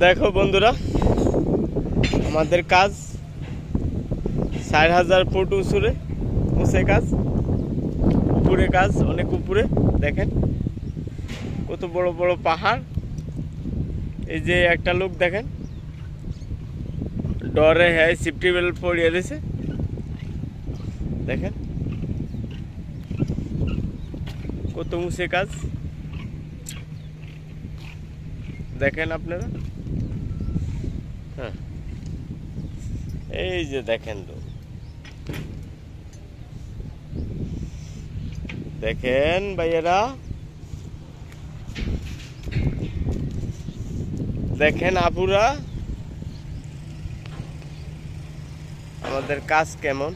দেখো বন্ধুরা, আমাদের কাজ 4000 ফুট উঁচে কাজ, উপরে কাজ অনেক উপরে। দেখেন কত বড় বড় পাহাড়। এই যে একটা লোক দেখেন ডরে হ্যাঁ সেফটি বেল্ট পরিয়ে দিয়েছে। দেখেন কত উঁচে কাজ, দেখেন আপনারা। হ্যাঁ, এই যে দেখেন তো, দেখেন ভাইয়েরা, দেখেন আপুরা, আমাদের কাজ কেমন।